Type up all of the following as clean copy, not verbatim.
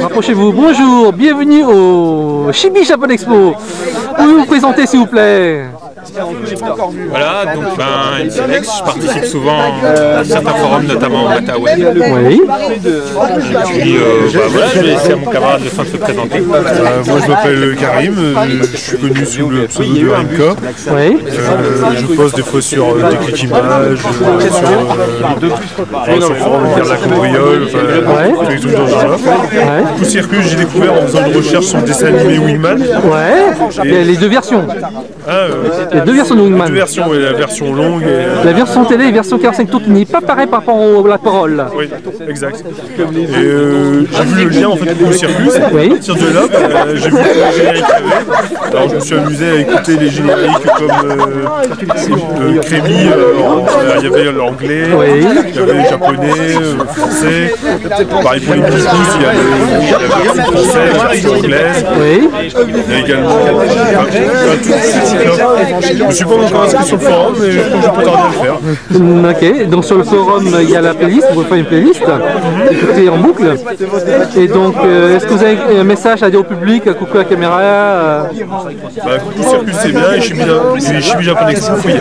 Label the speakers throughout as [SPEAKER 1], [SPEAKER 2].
[SPEAKER 1] Rapprochez-vous. Bonjour, bienvenue au Chibi Japan Expo. Pouvez-vous vous présenter s'il vous plaît?
[SPEAKER 2] Voilà, donc Alex, je participe souvent à certains forums, notamment MataWeb.
[SPEAKER 1] Oui.
[SPEAKER 2] Et puis voilà, je vais laisser à mon camarade de fin de se présenter.
[SPEAKER 3] Moi je m'appelle Karim, je suis connu sous le pseudo de Rimka.
[SPEAKER 1] Oui.
[SPEAKER 3] Je poste des fois sur Déclic Images, sur le forum de la Cambriole, tous les trucs dans ce genre-là. Tout Circus, j'ai découvert en faisant une recherche sur le dessin animé Wingman.
[SPEAKER 1] Ouais. Il y a les deux versions. Il y a deux versions de Wingman.
[SPEAKER 3] Deux versions, oui, la version longue et...
[SPEAKER 1] La version télé et la version 45 tours qui n'est pas pareil par rapport à la parole.
[SPEAKER 3] Oui, exact. Et j'ai vu le lien en fait au Circus.
[SPEAKER 1] Oui.
[SPEAKER 3] À partir de là, j'ai vu le générique qu'il y avait. Alors je me suis amusé à écouter les génériques comme Crémy, il y avait l'anglais, il y avait le japonais, le français. Pareil pour les petits pouces, il y avait la version française, la version anglaise.
[SPEAKER 1] Oui.
[SPEAKER 3] Il y a également je me suis pas encore inscrit sur le forum, mais je pense que je peux tarder à le faire.
[SPEAKER 1] Ok, donc sur le forum il y a la playlist, vous pouvez faire une playlist, écoutez en boucle. Et donc est-ce que vous avez un message à dire au public, coucou la caméra
[SPEAKER 3] Coucou Circus c'est bien, et Chibi Japan Expo, oui.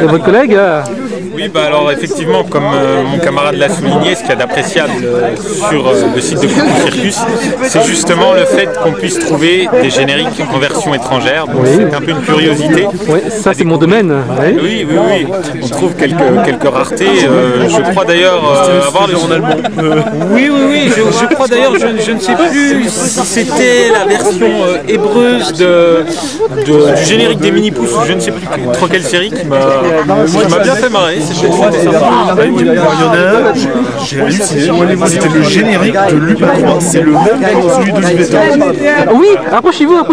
[SPEAKER 1] Et votre collègue
[SPEAKER 2] Oui, alors effectivement, comme mon camarade l'a souligné, ce qu'il y a d'appréciable sur le site de Coucou Circus, c'est justement le fait qu'on puisse trouver des génériques en version étrangère. Donc c'est un peu une curiosité.
[SPEAKER 1] Oui, ça c'est mon domaine.
[SPEAKER 2] Oui. On trouve quelques raretés. Je crois d'ailleurs avoir le allemand. Oui. Je crois d'ailleurs, je ne sais plus si c'était la version hébreuse du générique des Mini-Pouces, je ne sais plus trop quelle série qui m'a bien fait marrer.
[SPEAKER 3] Il y en a un, j'ai halluciné, c'était le générique de Lupin 3, c'est le même que celui de Sylvester.
[SPEAKER 1] Oui, rapprochez-vous.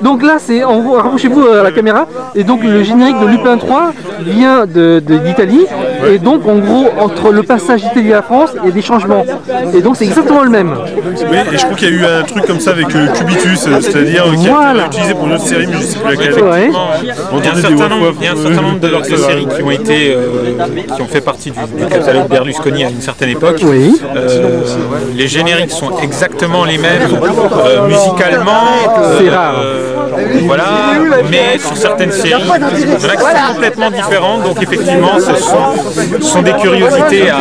[SPEAKER 1] Donc là, c'est en gros, rapprochez-vous à la caméra. Et donc le générique de Lupin 3 vient d'Italie. Et donc en gros, entre le passage d'Italie à la France, il y a des changements. Et donc c'est exactement le même.
[SPEAKER 3] Oui, et je crois qu'il y a eu un truc comme ça avec Cubitus, c'est-à-dire qui a été utilisé pour une autre série, mais je ne sais plus laquelle.
[SPEAKER 2] Il y a un certain nombre de séries qui ont fait partie du catalogue Berlusconi à une certaine époque.
[SPEAKER 1] Oui.
[SPEAKER 2] Les génériques sont exactement les mêmes musicalement.
[SPEAKER 1] C'est rare.
[SPEAKER 2] Voilà, mais sur certaines séries, il y en a qui sont complètement différentes, donc effectivement, ce sont des curiosités à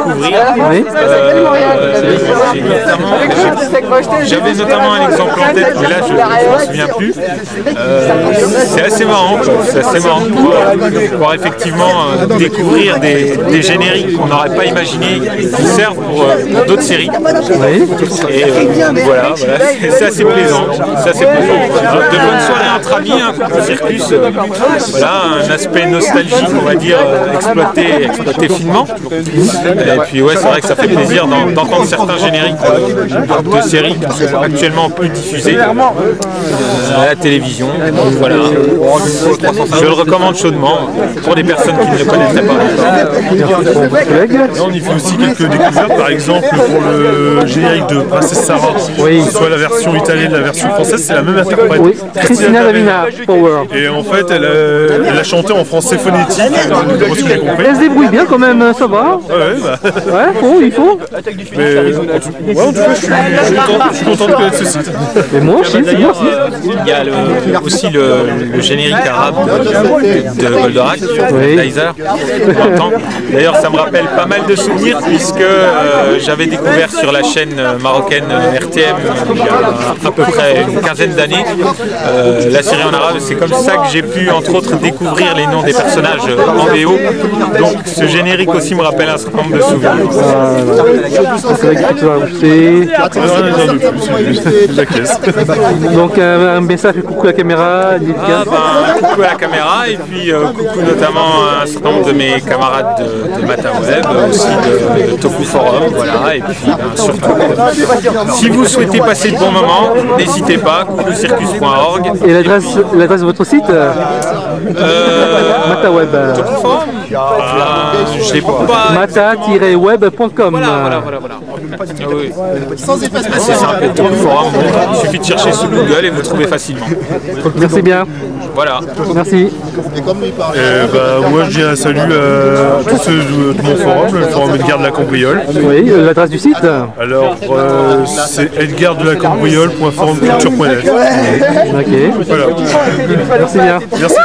[SPEAKER 2] découvrir.
[SPEAKER 1] Oui.
[SPEAKER 2] J'avais notamment un exemple en tête, mais là je ne me souviens plus. C'est assez marrant, de pouvoir effectivement découvrir des génériques qu'on n'aurait pas imaginé qui servent pour d'autres séries. Et voilà, c'est assez plaisant. De bonnes soirées entre amis, Coucou Circus, voilà, un aspect nostalgique, on va dire, exploité finement. Et puis ouais, c'est vrai que ça fait plaisir d'entendre certains génériques de séries qui sont actuellement plus diffusées à la télévision. Voilà, je le recommande chaudement pour les personnes qui ne le connaîtraient pas.
[SPEAKER 3] On y fait aussi quelques découvertes, par exemple pour le générique de Princesse Sarah, soit la version italienne, la version française, c'est la même interprète.
[SPEAKER 1] Christina Lavina, Power.
[SPEAKER 3] Et en fait, elle a chanté en français phonétique.
[SPEAKER 1] Elle se débrouille bien quand même, ça va. Il faut.
[SPEAKER 3] Mais en tout cas, je suis content de connaître ce site.
[SPEAKER 1] Mais moi aussi, c'est moi aussi.
[SPEAKER 2] Il y a aussi le générique arabe de Goldorak, Dizer. D'ailleurs, ça me rappelle pas mal de souvenirs puisque j'avais découvert sur la chaîne marocaine RTM il y a à peu près une quinzaine d'années la série en arabe. C'est comme ça que j'ai pu entre autres découvrir les noms des personnages en VO. Donc ce générique aussi me rappelle un certain nombre de souvenirs.
[SPEAKER 1] C'est vrai que tu vas rajouter. Donc un message coucou à la caméra,
[SPEAKER 2] coucou à la caméra et puis coucou notamment à un certain nombre de mes camarades de MataWeb, aussi de Toku Forum, voilà, et puis surtout si vous souhaitez passer de bons moments, n'hésitez pas, coucoucircus.org.
[SPEAKER 1] Et l'adresse de votre site MataWeb.
[SPEAKER 2] Je l'ai pas.
[SPEAKER 1] Mata-web.com.
[SPEAKER 2] Voilà. Ah oui. C'est simple, Tour Forum, il suffit de chercher sur Google et vous trouvez facilement.
[SPEAKER 1] Merci bien.
[SPEAKER 2] Voilà.
[SPEAKER 1] Merci.
[SPEAKER 3] Moi je dis un salut à tous ceux de mon forum, le forum Edgar de la Cambriole.
[SPEAKER 1] Oui, l'adresse du site.
[SPEAKER 3] Alors c'est edgardelaCambriole.forumculture.net.
[SPEAKER 1] Ok.
[SPEAKER 3] Voilà.
[SPEAKER 1] Merci bien.
[SPEAKER 3] Merci.